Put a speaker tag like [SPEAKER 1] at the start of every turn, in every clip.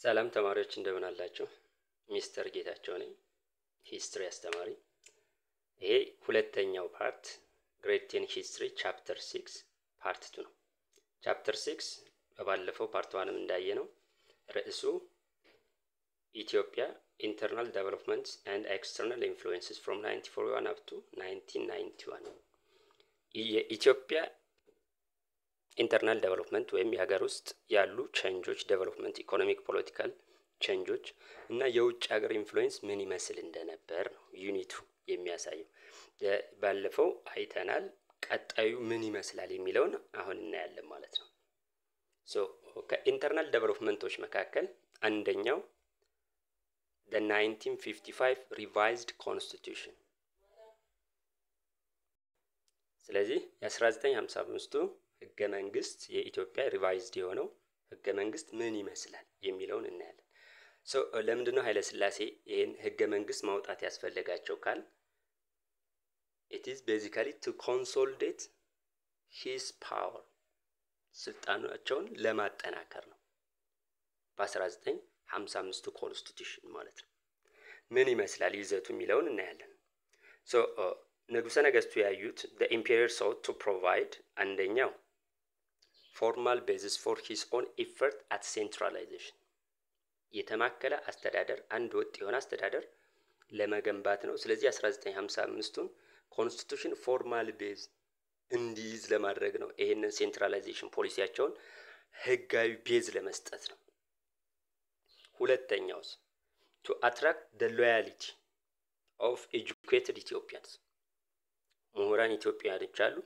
[SPEAKER 1] ሰላም ተማሪዎች እንደምን አላችሁ? ሚስተር ጌታቸው ነኝ፣ ሂስትሪ አስተማሪ። ይሄ ሁለተኛው ፓርት ግሬድ 10 ሂስትሪ ቻፕተር 6 ፓርት 2 ነው። ቻፕተር 6 በባለፈው ፓርት 1ም እንዳየነው ርዕሱ ኢትዮጵያ ኢንተርናል ዴቨሎፕመንትስ ኤንድ ኤክስተርናል ኢንፍሉዌንስስ ፍሮም 1941 አፕ ቱ 1991 የኢትዮጵያ ኢንተርናል ዴቨሎፕመንት ወይም የሀገር ውስጥ ያሉ ቼንጆች ዴቨሎፕመንት ኢኮኖሚክ ፖለቲካል ቼንጆች እና የውጭ ሀገር ኢንፍሉዌንስ ምን ይመስል እንደነበር ነው ዩኒቱ የሚያሳየው። ባለፈው አይተናል። ቀጣዩ ምን ይመስላል የሚለውን አሁን እናያለን ማለት ነው። ከኢንተርናል ዴቨሎፕመንቶች መካከል አንደኛው the 1955 revised constitution። ስለዚህ የ1955ቱ ህገ መንግስት የኢትዮጵያ ሪቫይዝድ የሆነው ህገ መንግስት ምን ይመስላል የሚለውን እናያለን። ለምንድነው ኃይለ ሥላሴ ይሄን ህገ መንግስት ማውጣት ያስፈልጋቸው ካል it is basically to consolidate his power ስልጣናቸውን ለማጠናከር ነው። በ1955ቱ ኮንስቲቱሽን ማለት ነው። ምን ይመስላል ይዘቱ የሚለውን እናያለን። ንጉሠ ነገስቱ ያዩት the imperial sought to provide አንደኛው formal basis for his own effort at centralization የተማከለ አስተዳደር አንድ ወጥ የሆነ አስተዳደር ለመገንባት ነው። ስለዚህ 1955ቱን ኮንስቲቱሽን ፎርማል ቤዝ እንዲይዝ ለማድረግ ነው። ይሄንን ሴንትራላይዜሽን ፖሊሲያቸውን ህጋዊ ቤዝ ለመስጠት ነው። ሁለተኛውስ to attract the loyalty of educated Ethiopians ምሁራን ኢትዮጵያውያኖች አሉ፣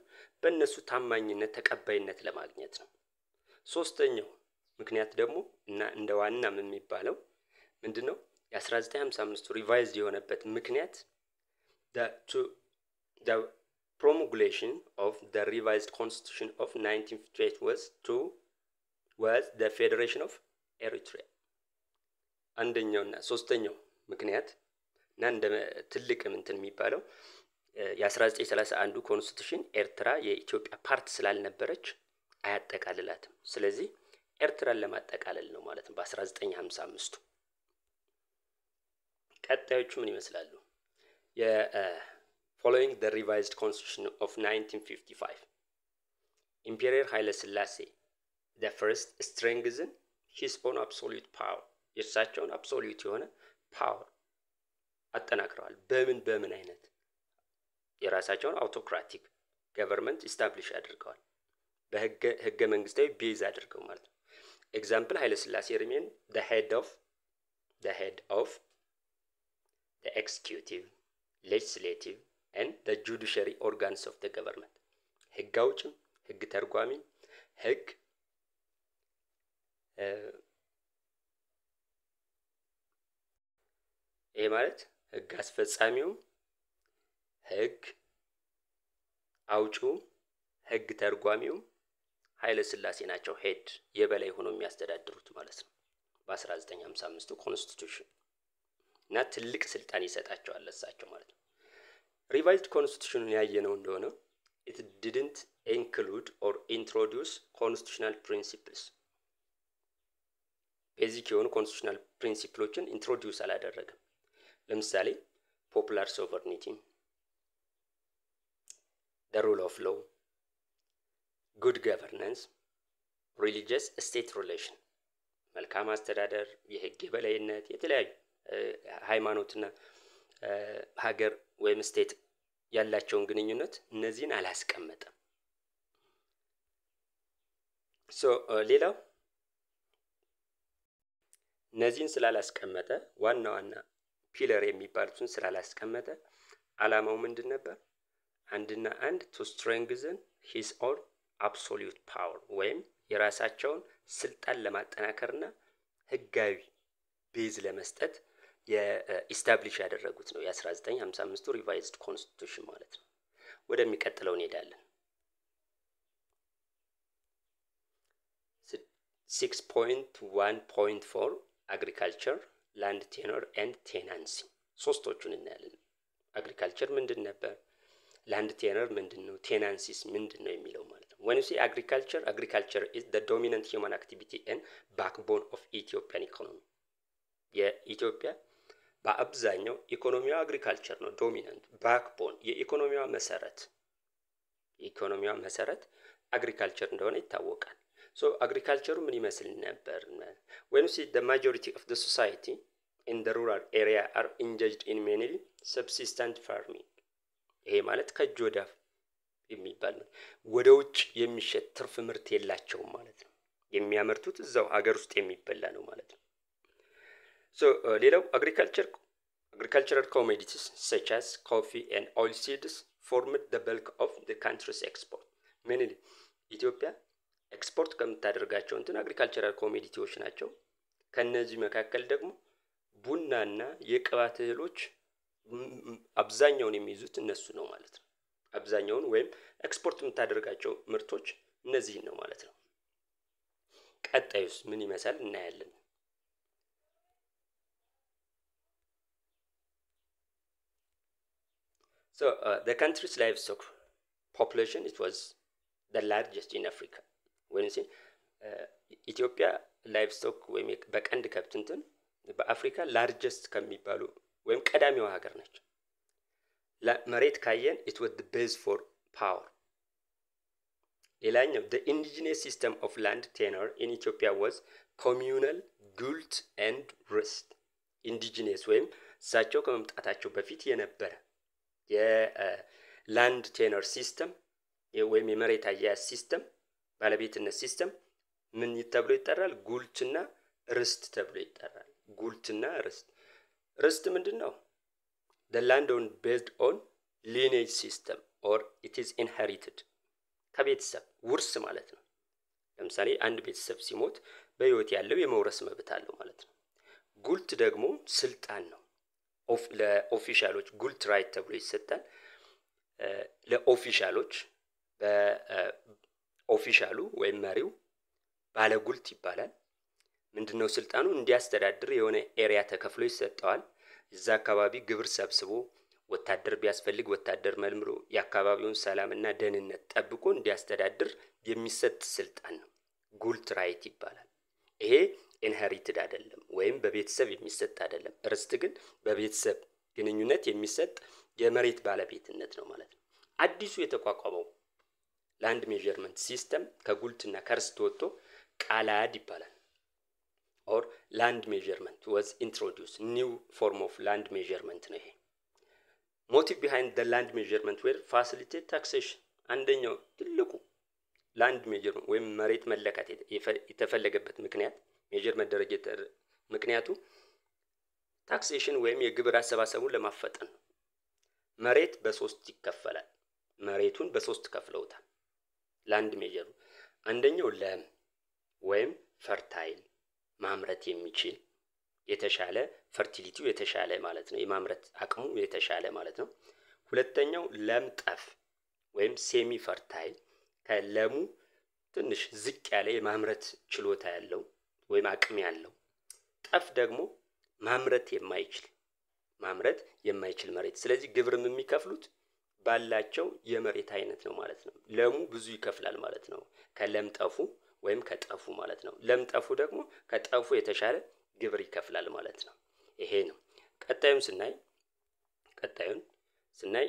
[SPEAKER 1] በእነሱ ታማኝነት ተቀባይነት ለማግኘት ነው። ሶስተኛው ምክንያት ደግሞ እና እንደ ዋናም የሚባለው ምንድነው የ1955 ሪቫይዝድ የሆነበት ምክንያት the promulgation of the revised constitution of 1958 was the federation of Eritrea። አንደኛውና ሶስተኛው ምክንያት እና እንደ ትልቅ እንትን የሚባለው የ1931 ኮንስቲቱሽን ኤርትራ የኢትዮጵያ ፓርት ስላልነበረች አያጠቃልላትም። ስለዚህ ኤርትራን ለማጠቃለል ነው ማለት ነው በ1955ቱ። ቀጣዮቹ ምን ይመስላሉ? following the revised constitution of 1955 ኢምፔሪየር ኃይለ ሥላሴ the first strengthen his own absolute power የእሳቸውን አብሶሉት የሆነ ፓወር አጠናክረዋል። በምን አይነት የራሳቸውን አውቶክራቲክ ገቨርንመንት ኢስታብሊሽ አድርገዋል። በህገ መንግስታዊ ቤዝ አድርገው ማለት ነው። ኤግዛምፕል ኃይለ ሥላሴ remain the head of the executive, legislative and the judiciary organs of the government ህግ አውጭም፣ ህግ ተርጓሚም፣ ህግ ይሄ ማለት ህግ አስፈጻሚው፣ ህግ አውጪው፣ ህግ ተርጓሚው ኃይለ ሥላሴ ናቸው። ሄድ የበላይ ሆኖ የሚያስተዳድሩት ማለት ነው በ1955ቱ ኮንስቲቱሽን እና ትልቅ ስልጣን ይሰጣቸዋል ለሳቸው ማለት ነው። ሪቫይዝድ ኮንስቲቱሽኑን ያየነው እንደሆነ it didn't include or introduce constitutional principles ቤዚክ የሆኑ ኮንስቲቱሽናል ፕሪንሲፕሎችን ኢንትሮዲዩስ አላደረገም። ለምሳሌ ፖፑላር ሶቨርኒቲ፣ the rule of law, good governance, religious state relation መልካም አስተዳደር፣ የህግ የበላይነት፣ የተለያዩ ሃይማኖትና ሀገር ወይም ስቴት ያላቸውን ግንኙነት እነዚህን አላስቀመጠም። ሌላው እነዚህን ስላላስቀመጠ ዋና ፒለር የሚባሉትን ስላላስቀመጠ ዓላማው ምንድን ነበር? አንድና አንድ to strengthen his own absolute power ወይም የራሳቸውን ስልጣን ለማጠናከርና ህጋዊ ቤዝ ለመስጠት የኢስታብሊሽ ያደረጉት ነው የ1955ቱ ሪቫይዝድ ኮንስቲቱሽን ማለት ነው። ወደሚቀጥለው እንሄዳለን። 6.1.4 agriculture, land tenure and tenancy ሶስቶቹን እናያለን። አግሪካልቸር ምንድን ነበር? land tenure ምንድን ነው? tenancies ምንድን ነው የሚለው ማለት ነው። when you say agriculture is the dominant human activity and backbone of Ethiopian economy የኢትዮጵያ በአብዛኛው ኢኮኖሚዋ አግሪካልቸር ነው ዶሚናንት ባክቦን የኢኮኖሚዋ መሰረት አግሪካልቸር እንደሆነ ይታወቃል። ሶ አግሪካልቸሩ ምን ይመስል ነበር? when you see the majority of the society in the rural area are engaged in mainly subsistence farming ይሄ ማለት ከእጅ ወደ አፍ የሚባል ነው። ወደ ውጭ የሚሸጥ ትርፍ ምርት የላቸውም ማለት ነው። የሚያመርቱት እዛው ሀገር ውስጥ የሚበላ ነው ማለት ነው። ሶ ሌላው agricultural commodities such as coffee and oilseeds formed the bulk of the country's export. mainly ኢትዮጵያ ኤክስፖርት ከምታደርጋቸው እንትን አግሪካልቸራል ኮሞዲቲዎች ናቸው። ከነዚህ መካከል ደግሞ ቡናና የቅባት እህሎች አብዛኛውን የሚይዙት እነሱ ነው ማለት ነው። አብዛኛውን ወይም ኤክስፖርት የምታደርጋቸው ምርቶች እነዚህ ነው ማለት ነው። ቀጣዩስ ምን ይመስላል እናያለን። So the country's livestock population, it was the largest in Africa. When you see ኢትዮጵያ ላይቭስቶክ ወይም በቀንድ ከብት እንትን በአፍሪካ ላርጀስት ከሚባሉ ወይም ቀዳሚዋ ሀገር ነች። መሬት ካየን it was the base for power. ሌላኛው the indigenous system of land tenure in Ethiopia was communal, guilt and rest. indigenous ወይም እሳቸው ከመምጣታቸው በፊት የነበረ የላንድ ቴነር ሲስተም ወይም የመሬት አያያዝ ሲስተም ባለቤትነት ሲስተም ምን ተብሎ ይጠራል? ጉልትና ርስት ተብሎ ይጠራል። ጉልትና ርስት ምንድነው? the land owned based on lineage system or it is inherited ከቤተሰብ ውርስ ማለት ነው። ለምሳሌ አንድ ቤተሰብ ሲሞት በህይወት ያለው የመውረስ መብት አለው ማለት ነው። ጉልት ደግሞ ስልጣን ነው። ለኦፊሻሎች ጉልት ራይት ተብሎ ይሰጣል። ለኦፊሻሎች በኦፊሻሉ ወይም መሪው ባለ ጉልት ይባላል። ምንድነው ስልጣኑ? እንዲያስተዳድር የሆነ ኤሪያ ተከፍሎ ይሰጣዋል። እዛ አካባቢ ግብር ሰብስቦ ወታደር ቢያስፈልግ ወታደር መልምሎ የአካባቢውን ሰላምና ደህንነት ጠብቆ እንዲያስተዳድር የሚሰጥ ስልጣን ነው። ጉልት ራይት ይባላል። ይሄ ኢንሄሪትድ አይደለም ወይም በቤተሰብ የሚሰጥ አይደለም። ርስት ግን በቤተሰብ ግንኙነት የሚሰጥ የመሬት ባለቤትነት ነው ማለት ነው። አዲሱ የተቋቋመው ላንድ ሜዠርመንት ሲስተም ከጉልትና ከርስት ወጥቶ ቃላድ ይባላል። or land measurement was introduced. new form of land measurement ነው ይሄ። motive behind the land measurement were facilitate taxation. አንደኛው ትልቁ ላንድ ሜዠርመንት ወይም መሬት መለካት የተፈለገበት ምክንያት ሜጀር መደረግ ምክንያቱ ታክሴሽን ወይም የግብር አሰባሰቡን ለማፈጠን ነው። መሬት በሶስት ይከፈላል። መሬቱን በሶስት ከፍለውታል ላንድ ሜጀሩ። አንደኛው ለም ወይም ፈርታይል ማምረት የሚችል የተሻለ ፈርቲሊቲው የተሻለ ማለት ነው። የማምረት አቅሙ የተሻለ ማለት ነው። ሁለተኛው ለም ጠፍ ወይም ሴሚ ፈርታይል ከለሙ ትንሽ ዝቅ ያለ የማምረት ችሎታ ያለው ወይም አቅም ያለው። ጠፍ ደግሞ ማምረት የማይችል መሬት። ስለዚህ ግብርም የሚከፍሉት ባላቸው የመሬት አይነት ነው ማለት ነው። ለሙ ብዙ ይከፍላል ማለት ነው ከለም ጠፉ ወይም ከጠፉ ማለት ነው። ለም ጠፉ ደግሞ ከጠፉ የተሻለ ግብር ይከፍላል ማለት ነው። ይሄ ነው። ቀጣዩን ስናይ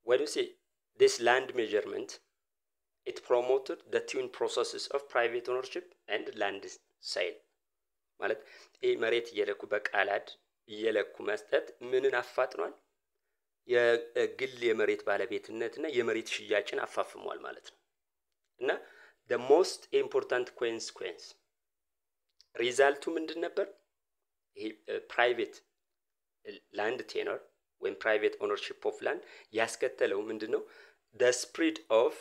[SPEAKER 1] when you see this land measurement, it promoted the twin processes of private ownership and land sale. ማለት ይሄ መሬት እየለኩ በቃላድ እየለኩ መስጠት ምንን አፋጥኗል? የግል የመሬት ባለቤትነትና የመሬት ሽያጭን አፋፍሟል ማለት ነው። እና the most important consequence ሪዛልቱ ምንድን ነበር? ይሄ ፕራይቬት ላንድ ቴነር ወይም ፕራይቬት ኦነርሺፕ ኦፍ ላንድ ያስከተለው ምንድነው? the spread of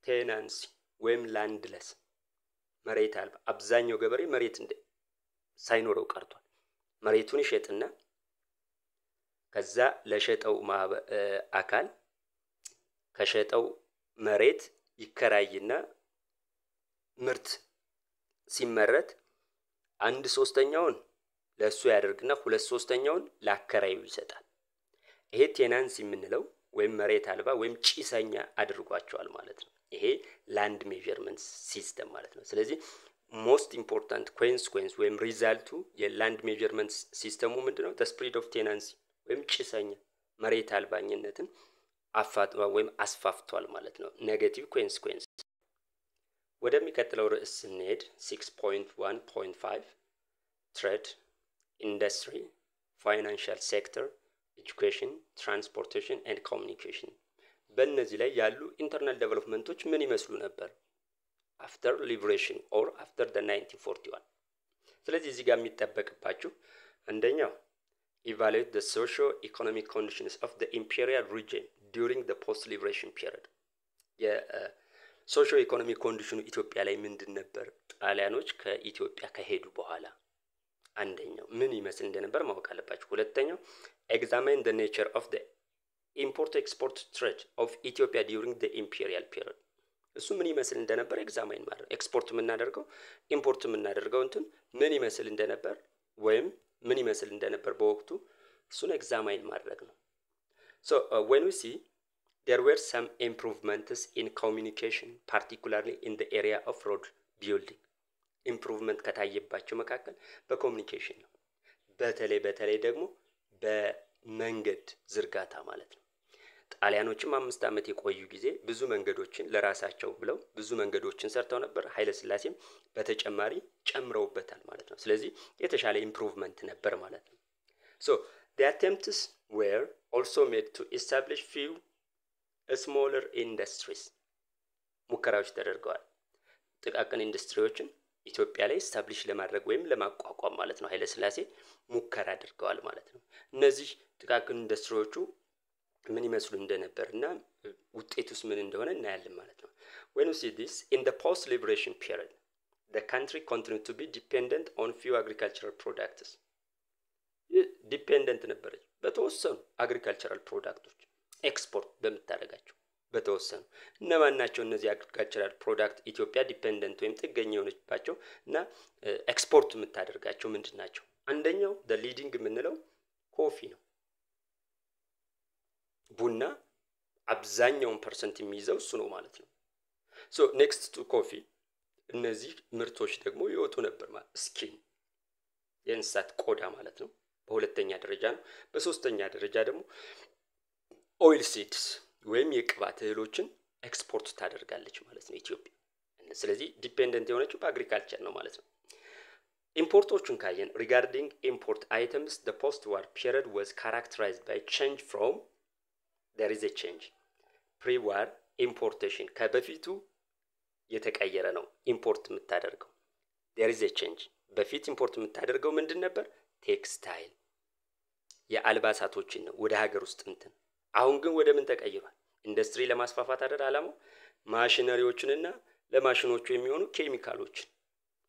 [SPEAKER 1] tenancy ወይም ላንድለስ መሬት አልባ። አብዛኛው ገበሬ መሬት ሳይኖረው ቀርቷል። መሬቱን ይሸጥና ከዛ ለሸጠው አካል ከሸጠው መሬት ይከራይና ምርት ሲመረት 1/3ኛውን ለሱ ያደርግና 2/3ኛውን ለአከራዩ ይሰጣል። ይሄ ቴናንሲ የምንለው ወይም መሬት አልባ ወይም ጭሰኛ አድርጓቸዋል ማለት ነው። ይሄ ላንድ ሜዠርመንት ሲስተም ማለት ነው። ስለዚህ ሞስት ኢምፖርታንት ኮንሲኩዌንስ ወይም ሪዛልቱ የላንድ ሜዠርመንት ሲስተሙ ምንድነው? the spread of tenancy ወይም ጭሰኛ መሬት አልባኝነትን አፋጥቷል ወይም አስፋፍቷል ማለት ነው። ኔጌቲቭ ኮንሲኩዌንስ። ወደሚቀጥለው ርዕስ ስንሄድ 6.1.5 ትሬድ፣ ኢንዱስትሪ፣ ፋይናንሻል ሴክተር፣ ኤጁኬሽን፣ ትራንስፖርቴሽን ኤንድ ኮሚኒኬሽን በእነዚህ ላይ ያሉ ኢንተርናል ዴቨሎፕመንቶች ምን ይመስሉ ነበር አፍተር ሊበሬሽን ኦር አፍተር the 1941። ስለዚህ እዚህ ጋር የሚጠበቅባችሁ አንደኛው evaluate the socio-economic conditions of the imperial regime during the post-liberation period። የሶሾ ኢኮኖሚ ኮንዲሽኑ ኢትዮጵያ ላይ ምንድን ነበር ጣሊያኖች ከኢትዮጵያ ከሄዱ በኋላ አንደኛው ምን ይመስል እንደነበር ማወቅ አለባችሁ። ሁለተኛው examine the nature of the import export trade of Ethiopia during the imperial period። እሱ ምን ይመስል እንደነበር ኤግዛማይን ማድረግ፣ ኤክስፖርት የምናደርገው ኢምፖርት የምናደርገው እንትን ምን ይመስል እንደነበር ወይም ምን ይመስል እንደነበር በወቅቱ እሱን ኤግዛማይን ማድረግ ነው። so when we see there were some improvements in communication particularly in the area of road building ኢምፕሩቭመንት ከታየባቸው መካከል በኮሚኒኬሽን ነው። በተለይ ደግሞ በመንገድ ዝርጋታ ማለት ነው። ጣሊያኖችም 5 ዓመት የቆዩ ጊዜ ብዙ መንገዶችን ለራሳቸው ብለው ብዙ መንገዶችን ሰርተው ነበር። ኃይለ ሥላሴም በተጨማሪ ጨምረውበታል ማለት ነው። ስለዚህ የተሻለ ኢምፕሩቭመንት ነበር ማለት ነው። so the attempts were also made to establish few smaller industries ሙከራዎች ተደርገዋል። ጥቃቅን ኢንዱስትሪዎችን ኢትዮጵያ ላይ ስታብሊሽ ለማድረግ ወይም ለማቋቋም ማለት ነው ኃይለ ሥላሴ ሙከራ አድርገዋል ማለት ነው። እነዚህ ጥቃቅን ኢንዱስትሪዎቹ ምን ይመስሉ እንደነበርና ውጤቱስ ምን እንደሆነ እናያለን ማለት ነው። when we see this in the post liberation period the country continued to be dependent on few agricultural products ዲፔንደንት ነበረች በተወሰኑ አግሪካልቸራል ፕሮዳክቶች ኤክስፖርት በመታረጋቸው በተወሰኑ እነማን ናቸው እነዚህ አግሪካልቸራል ፕሮዳክት ኢትዮጵያ ዲፔንደንት ወይም ጥገኛ የሆነችባቸው እና ኤክስፖርት የምታደርጋቸው ምንድናቸው? አንደኛው the leading የምንለው ኮፊ ነው። ቡና አብዛኛውን ፐርሰንት የሚይዘው እሱ ነው ማለት ነው። so next to coffee እነዚህ ምርቶች ደግሞ ይወጡ ነበር ማለት ስኪን የእንስሳት ቆዳ ማለት ነው በሁለተኛ ደረጃ ነው። በሶስተኛ ደረጃ ደግሞ ኦይል ሲድስ ወይም የቅባት እህሎችን ኤክስፖርት ታደርጋለች ማለት ነው ኢትዮጵያ። ስለዚህ ዲፔንደንት የሆነችው በአግሪካልቸር ነው ማለት ነው። ኢምፖርቶቹን ካየን regarding import items the post war period was characterized by change from there is a change pre-war importation ከበፊቱ የተቀየረ ነው ኢምፖርት የምታደርገው there is a change በፊት ኢምፖርት የምታደርገው ምንድን ነበር? ቴክስታይል የአልባሳቶችን ነው ወደ ሀገር ውስጥ እንትን። አሁን ግን ወደ ምን ተቀይሯል? ኢንዱስትሪ ለማስፋፋት አይደል አላማው? ማሽነሪዎችንና ለማሽኖቹ የሚሆኑ ኬሚካሎችን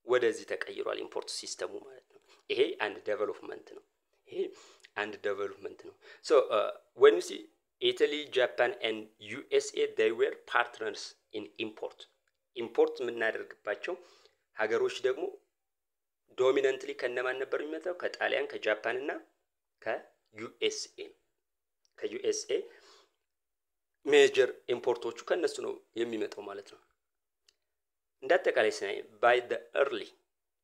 [SPEAKER 1] ወደዚህ ተቀይሯል ኢምፖርት ሲስተሙ ማለት ነው። ይሄ አንድ ዴቨሎፕመንት ነው። so when you see Italy, Japan and USA they were partners in import የምናደርግባቸው ሀገሮች ደግሞ ዶሚናንትሊ ከነማን ነበር የሚመጣው? ከጣሊያን፣ ከጃፓን እና ከዩኤስኤ ሜጀር ኢምፖርቶቹ ከነሱ ነው የሚመጣው ማለት ነው። እንደተቃላይ ስናይ by the early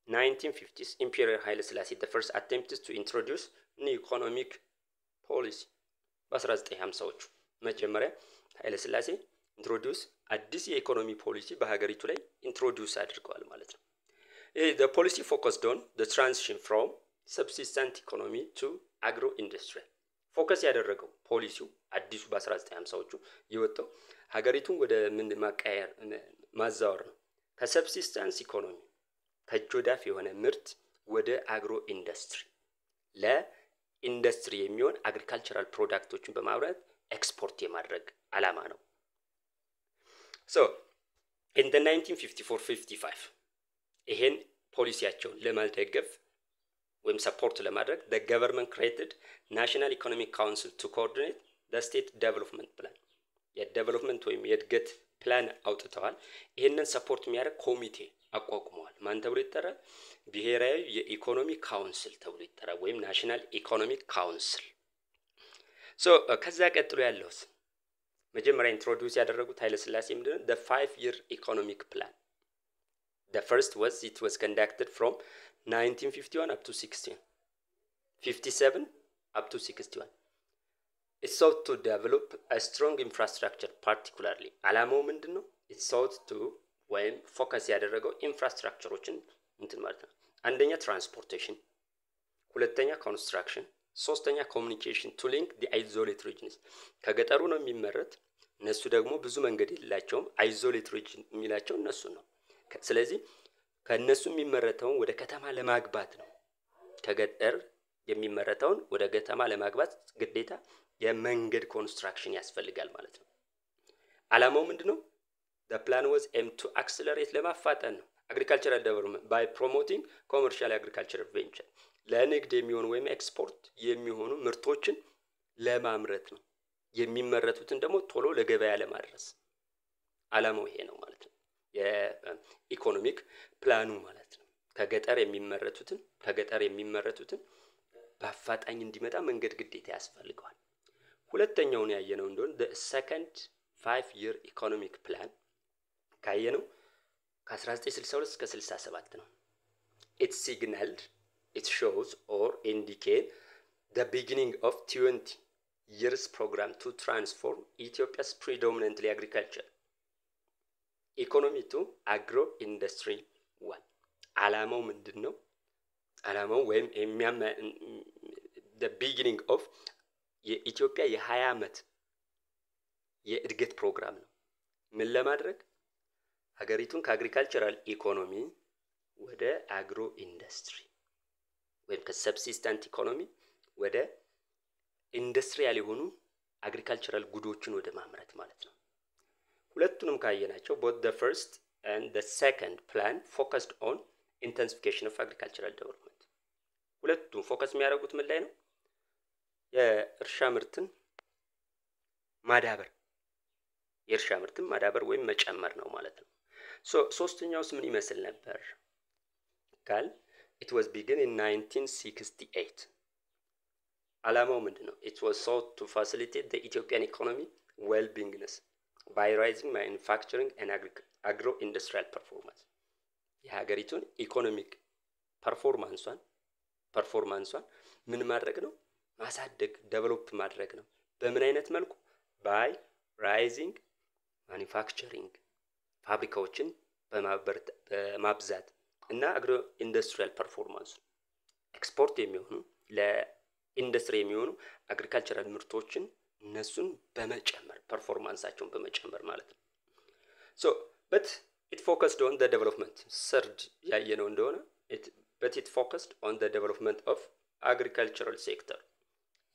[SPEAKER 1] 1950s Imperial Haile Selassie the first attempts to introduce new economic policy በ1950ዎቹ መጀመሪያ ኃይለ ሥላሴ ኢንትሮዲዩስ አዲስ የኢኮኖሚ ፖሊሲ በሀገሪቱ ላይ ኢንትሮዲዩስ አድርገዋል ማለት ነው። the policy focused on the transition from subsistence economy to agro industry ፎከስ ያደረገው ፖሊሲው አዲሱ በ1950ዎቹ የወጣው ሀገሪቱን ወደ ምን ማቀየር ማዛወር ነው። ከሰብሲስተንስ ኢኮኖሚ ከጆዳፍ የሆነ ምርት ወደ አግሮ ኢንዱስትሪ ለኢንዱስትሪ የሚሆን አግሪካልቸራል ፕሮዳክቶችን በማምረት ኤክስፖርት የማድረግ አላማ ነው። so in the 1954-55 ይሄን ፖሊሲያቸውን ለማልደገፍ ወይም ሰፖርት ለማድረግ the government created National Economic Council to coordinate the state development plan የዴቨሎፕመንት ወይም የእድገት ፕላን አውጥተዋል። ይሄንን ሰፖርት የሚያደርግ ኮሚቴ አቋቁመዋል። ማን ተብሎ ይጠራል? ብሔራዊ የኢኮኖሚ ካውንስል ተብሎ ይጠራል ወይም ናሽናል ኢኮኖሚክ ካውንስል። so ከዛ ቀጥሎ ያለውስ መጀመሪያ ኢንትሮዲዩስ ያደረጉት ኃይለ ሥላሴ ምንድነው the 5-year economic plan. The first was conducted from 1951 up to 57 up to 61. It sought to develop a strong infrastructure, particularly አላማው ምንድነው? It sought to ወይም ፎከስ ያደረገው ኢንፍራስትራክቸሮችን እንትን ማለት ነው። አንደኛ ትራንስፖርቴሽን፣ ሁለተኛ ኮንስትራክሽን፣ ሶስተኛ ኮሙኒኬሽን to link the isolated regions. ከገጠሩ ነው የሚመረት፣ እነሱ ደግሞ ብዙ መንገድ የሌላቸውም። isolated region የሚላቸው እነሱ ነው። ስለዚህ ከነሱ የሚመረተውን ወደ ከተማ ለማግባት ነው። ከገጠር የሚመረተውን ወደ ከተማ ለማግባት ግዴታ የመንገድ ኮንስትራክሽን ያስፈልጋል ማለት ነው። አላማው ምንድነው? The plan was aimed to accelerate ለማፋጠን ነው agricultural development by promoting commercial agricultural venture. ለንግድ የሚሆኑ ወይም ኤክስፖርት የሚሆኑ ምርቶችን ለማምረት ነው። የሚመረቱትን ደግሞ ቶሎ ለገበያ ለማድረስ አላማው ይሄ ነው ማለት ነው። የኢኮኖሚክ ፕላኑ ማለት ነው። ከገጠር የሚመረቱትን በአፋጣኝ እንዲመጣ መንገድ ግዴታ ያስፈልገዋል። ሁለተኛውን ያየነው እንደሆነ the second 5-year economic plan ካየነው ከ1962 እስከ 67 ነው። It shows or indicate the beginning of 20 years program to transform Ethiopia's predominantly agriculture economy to agro industry 1. አላማው ምንድነው? አላማው ወይም the beginning of የኢትዮጵያ የ20 ዓመት የእድገት ፕሮግራም ነው። ምን ለማድረግ? ሀገሪቱን ከአግሪካልቸራል ኢኮኖሚ ወደ አግሮ ኢንዱስትሪ ወይም ከሰብሲስተንት ኢኮኖሚ ወደ ኢንዱስትሪያል የሆኑ አግሪካልቸራል ጉዶችን ወደ ማምረት ማለት ነው። ሁለቱንም ካየናቸው both the first and the second plan focused on intensification of agricultural development. ሁለቱም ፎከስ የሚያደርጉት ምን ላይ ነው? የእርሻ ምርትን ማዳበር ወይም መጨመር ነው ማለት ነው። ሶስተኛውስ ምን ይመስል ነበር? ካል it was begun in 1968. አላማው ምንድነው? It was sought to facilitate the Ethiopian economy well-beingness by raising manufacturing and agro-industrial performance. የሀገሪቱን ኢኮኖሚክ ፐርፎርማንሷን ምን ማድረግ ነው? ማሳደግ፣ ዴቨሎፕ ማድረግ ነው። በምን አይነት መልኩ? by rising manufacturing ፋብሪካዎችን በማብዛት እና አግሮ ኢንዱስትሪያል ፐርፎርማንስ ኤክስፖርት የሚሆኑ ለኢንዱስትሪ የሚሆኑ አግሪካልቸራል ምርቶችን እነሱን በመጨመር ፐርፎርማንሳቸውን በመጨመር ማለት ነው። but it focused on the development third ያየነው እንደሆነ it focused on the development of agricultural sector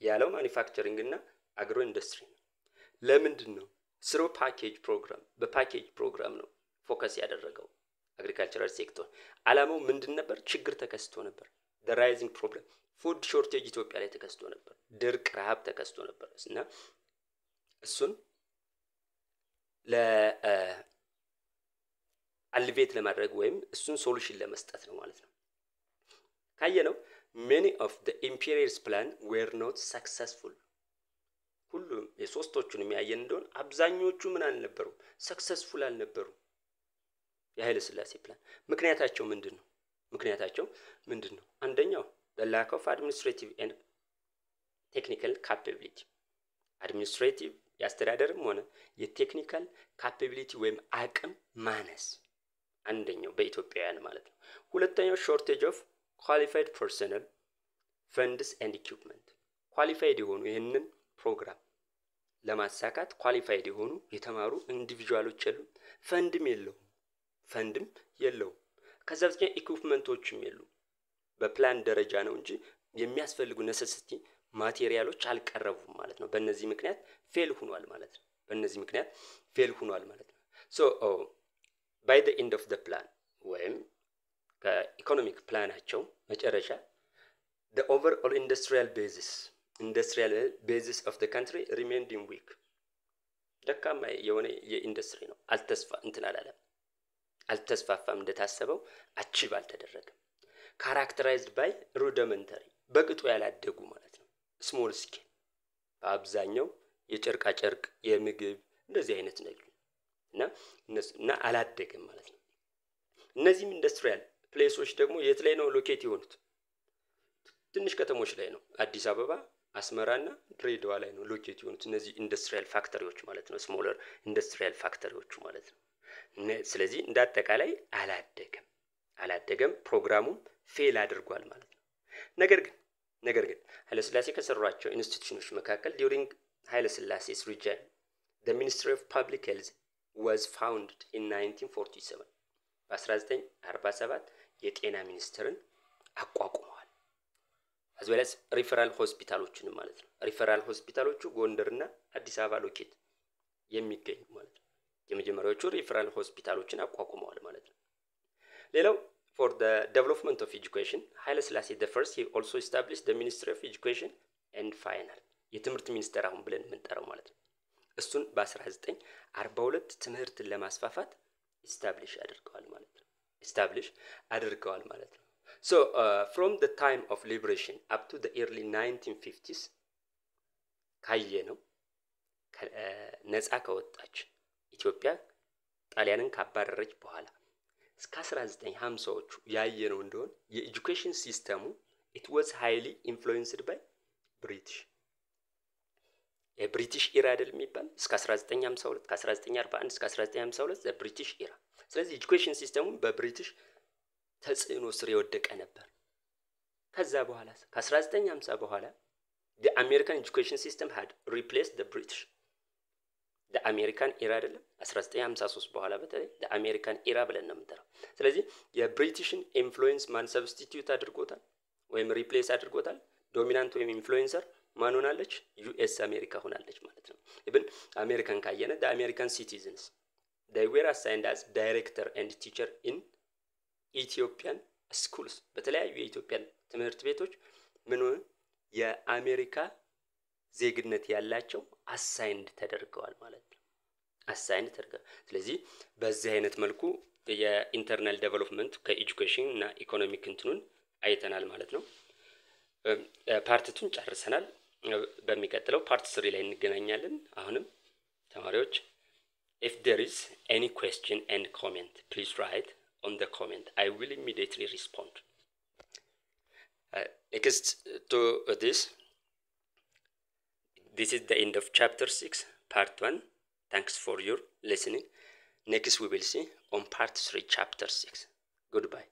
[SPEAKER 1] ያለው ማኒፋክቸሪንግ እና አግሮ ኢንዱስትሪ ነው። ለምንድን ነው? ስሮ በፓኬጅ ፕሮግራም ነው ፎከስ ያደረገው አግሪካልቸራል ሴክተር። አላማው ምንድን ነበር? ችግር ተከስቶ ነበር። the rising problem ፉድ ሾርቴጅ ኢትዮጵያ ላይ ተከስቶ ነበር። ድርቅ፣ ረሃብ ተከስቶ ነበር እና እሱን አልቬት ለማድረግ ወይም እሱን ሶሉሽን ለመስጠት ነው ማለት ነው። ካየነው many of the imperial's plan were not successful. ሁሉም የሶስቶቹን የሚያየን እንደሆነ አብዛኞቹ ምን አልነበሩ? ሰክሰስፉል አልነበሩ የኃይለ ሥላሴ ፕላን። ምክንያታቸው ምንድነው? አንደኛው the lack of administrative and technical capability administrative ያስተዳደርም ሆነ የቴክኒካል ካፓቢሊቲ ወይም አቅም ማነስ አንደኛው በኢትዮጵያውያን ማለት ነው። ሁለተኛው shortage of qualified personnel funds and equipment qualified የሆኑ ይሄንን ፕሮግራም ለማሳካት ኳሊፋይድ የሆኑ የተማሩ ኢንዲቪጁዋሎች የሉም። ፈንድም የለውም። ከዛ በተጨማሪ ኢኩዊፕመንቶችም የሉም። በፕላን ደረጃ ነው እንጂ የሚያስፈልጉ ኔሴሲቲ ማቴሪያሎች አልቀረቡም ማለት ነው። በእነዚህ ምክንያት ፌል ሆኗል ማለት ነው። so by the end of the plan ወይም ከኢኮኖሚክ ፕላናቸው መጨረሻ the overall industrial basis of the country remained in weak. ደካማ የሆነ የኢንዱስትሪ ነው። አልተስፋፋም እንደታሰበው አቺቭ አልተደረገም። characterized by rudimentary በቅጡ ያላደጉ ማለት ነው። small scale በአብዛኛው የጨርቃ ጨርቅ፣ የምግብ እንደዚህ አይነት ነገር እና አላደገም ማለት ነው። እነዚህም ኢንዱስትሪያል ፕሌሶች ደግሞ የት ላይ ነው ሎኬት የሆኑት? ትንሽ ከተሞች ላይ ነው። አዲስ አበባ፣ አስመራና ድሬዳዋ ላይ ነው ሎኬት የሆኑት እነዚህ ኢንዱስትሪያል ፋክተሪዎች ማለት ነው። ስሞለር ኢንዱስትሪያል ፋክተሪዎቹ ማለት ነው። ስለዚህ እንደ አጠቃላይ አላደገም፣ ፕሮግራሙም ፌል አድርጓል ማለት ነው። ነገር ግን ኃይለሥላሴ ከሰሯቸው ኢንስቲትዩሽኖች መካከል ዲዩሪንግ ኃይለሥላሴ's regime the Ministry of Public Health was founded in 1947 በ1947 የጤና ሚኒስቴርን አቋቁመዋል። አዝወላስ ሪፈራል ሆስፒታሎችን ማለት ነው። ሪፈራል ሆስፒታሎቹ ጎንደርና አዲስ አበባ ሎኬት የሚገኙ ማለት ነው። የመጀመሪያዎቹ ሪፈራል ሆስፒታሎችን አቋቁመዋል ማለት ነው። ሌላው for the development of education ኃይለሥላሴ the first he also established the Ministry of Education and Finance የትምህርት ሚኒስቴር አሁን ብለን የምንጠራው ማለት ነው። እሱን በ1942 ትምህርትን ለማስፋፋት ኢስታብሊሽ አድርገዋል ማለት ነው። So from the time of liberation up to the early 1950s ካየነው ነፃ ከወጣች ኢትዮጵያ ጣሊያንን ካባረረች በኋላ እስከ 1950ዎቹ ያየነው እንደሆነ የኤጁኬሽን ሲስተሙ it was highly influenced by British የብሪቲሽ ኢራ አይደል የሚባል እስከ 1952 ከ1941 እስከ 1952 የብሪቲሽ ኢራ። ስለዚህ ኤጁኬሽን ሲስተሙ በብሪቲሽ ተጽዕኖ ስር የወደቀ ነበር። ከዛ በኋላ ከ1950 በኋላ the American education system had replaced the British the American era አይደለም 1953 በኋላ በተለይ the American era ብለን ነው የምንጠራው። ስለዚህ የብሪቲሽን ኢንፍሉዌንስ ማን ሰብስቲቲዩት አድርጎታል ወይም ሪፕሌስ አድርጎታል? ዶሚናንት ወይም ኢንፍሉዌንሰር ማን ሆናለች? ዩኤስ አሜሪካ ሆናለች ማለት ነው። ኢቭን አሜሪካን ካየነ the American citizens they were assigned as director and teacher in Ethiopian schools በተለያዩ የኢትዮጵያን ትምህርት ቤቶች ምን የአሜሪካ ዜግነት ያላቸው አሳይንድ ተደርገዋል ማለት ነው። ስለዚህ በዚህ አይነት መልኩ የኢንተርናል ዴቨሎፕመንት ከኤጁኬሽን እና ኢኮኖሚክ እንትኑን አይተናል ማለት ነው። ፓርት 2 ጨርሰናል። በሚቀጥለው ፓርት 3 ላይ እንገናኛለን። አሁንም ተማሪዎች if there is any question and comment please write on the comment. I will immediately respond. Next to this is the end of chapter 6 part 1. Thanks for your listening. Next we will see on part 3 chapter 6. Goodbye.